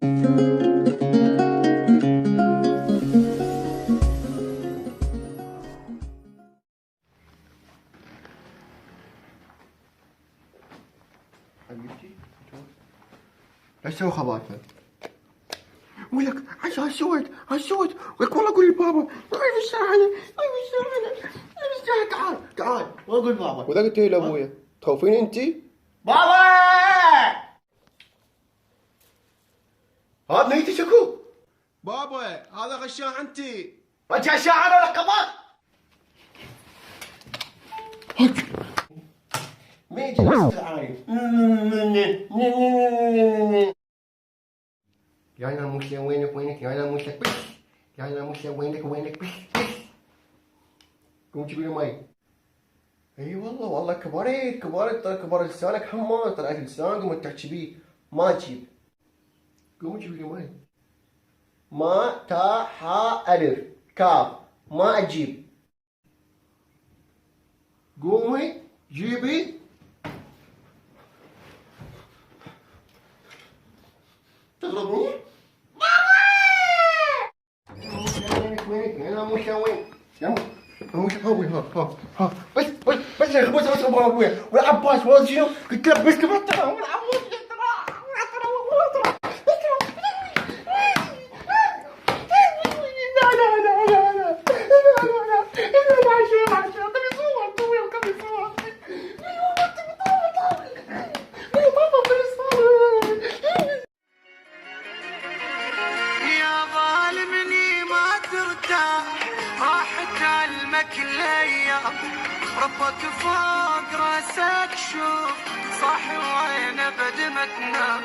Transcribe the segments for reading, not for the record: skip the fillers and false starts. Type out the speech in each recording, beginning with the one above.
حبيبتي لا تسوي خباثة. ولك عالصوت ولك والله قول لبابا انا في الشارع تعال والله قول بابا. وذا قلت له لابويا تخوفين انتي؟ بابا هذا نيتي شكو بابا هذا غشاع انتي. انت شاعر ولا قباط؟ ما يجي يا انا موسى وينك يا انا موسى يا انا موسى وينك قوم جيب لي مي. اي والله كبرت ترى كبر لسانك حمار ترى لسانك وما تحكي بيه ما تجيب. قوم جيب لي مي. ما تا حا الف كاف ما اجيب. قومي جيبي. تضربني؟ وينك انا موسى وين؟ موسى هوي ها بس يا اخي بس ابويا والعباس ولا شنو قلت له بس كمان ترى والعباس ربك فوق راسك شوف صاحي وين ابد ما تنام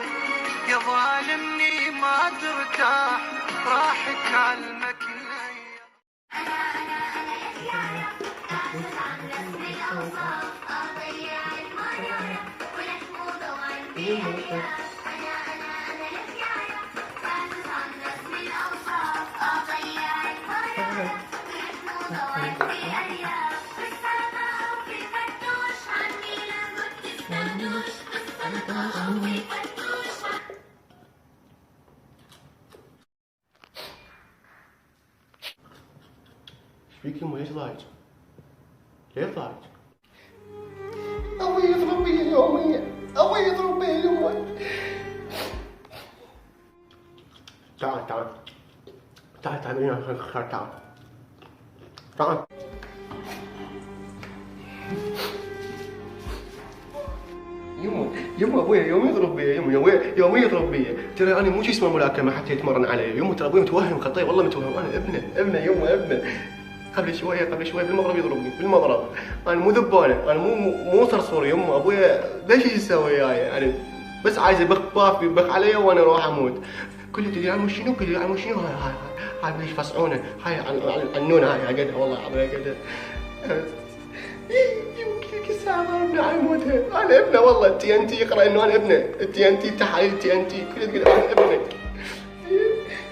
يا ظالمني ما ترتاح راح كلمك الايام. انا اسمي الاوصاف اضيع المرة والحموض والبيئة انا الحكاية فاتت عن اسمي الاوصاف اضيع المرة والحموض والبيئة. فيك يمه ليش ضايج؟ ليش ضايج؟ ابوي يضرب بي اليومية ابوي يضرب بي يمه. تعال هنا تعال يمه ابويا يوم يضرب بي يوم يضرب بي ترى انا مو جسمه ملاكمه حتى يتمرن علي. يمه ترى ابوي متوهم خطيه والله متوهم. انا ابنه يمه ابنه. قبل شويه بالمغرب يضربني بالمغرب. انا مو ذبانه انا مو صرصور. يمه ابويا ليش يسوي وياي يعني بس عايز يبخ علي وانا اروح اموت. كل تدري عن شنو هاي ليش فصعونه هاي عنونه هاي عقدها والله على قدها. كل ساعه ضربني على موتها. انا ابنه والله تي ان تي يقرا انه انا ابنه تي ان تي تحاليل تي ان تي كل تقول انا ابنه.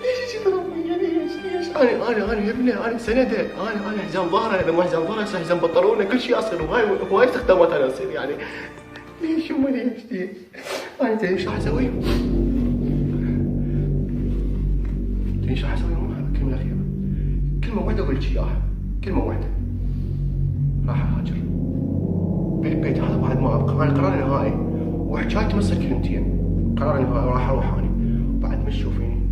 ليش يضربني ليش انا ابنه انا سنده انا حزام ظهره اذا ما حزام ظهره حزام بنطلونه كل شيء اصير وهاي استخدامات انا اصير يعني. ليش يمه ليش انا تدري ايش راح اسوي؟ تدري ايش راح اسوي يمه؟ الكلمه الاخيره كلمه واحده اقول لك اياها كلمه واحده. راح اهاجر بالبيت هذا بعد ما ابقى. انا قراري نهائي وحكايتي مثل كلمتين. قراري نهائي راح اروح اني بعد ما تشوفيني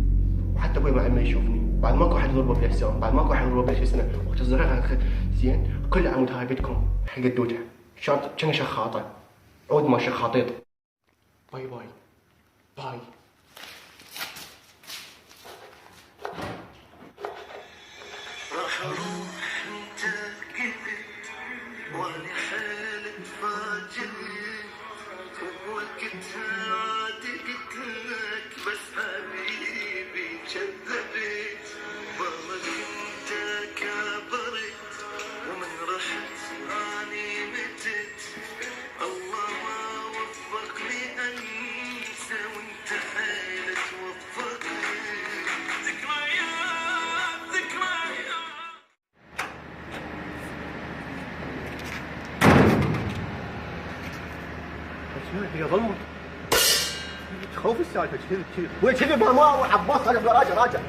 وحتى ابوي ما يشوفني بعد ماكو احد يضربه بلسان بعد ماكو احد يضربه بشي سنه وقت الزرقاء زين كل عمود هاي بيتكم حيقدوتها شاط كنا شخاطه عود ما شخاطيط. باي راح اروح انت قلت وانا حالة فاجئني ووقتها عاد قلت لك بس حبيبي كذبت والله انت كبرت ومن رحت اني متت الله ما وفقني انسى وانت السالفه كذب كذب وين كذب ما عباس راجع راجع راجع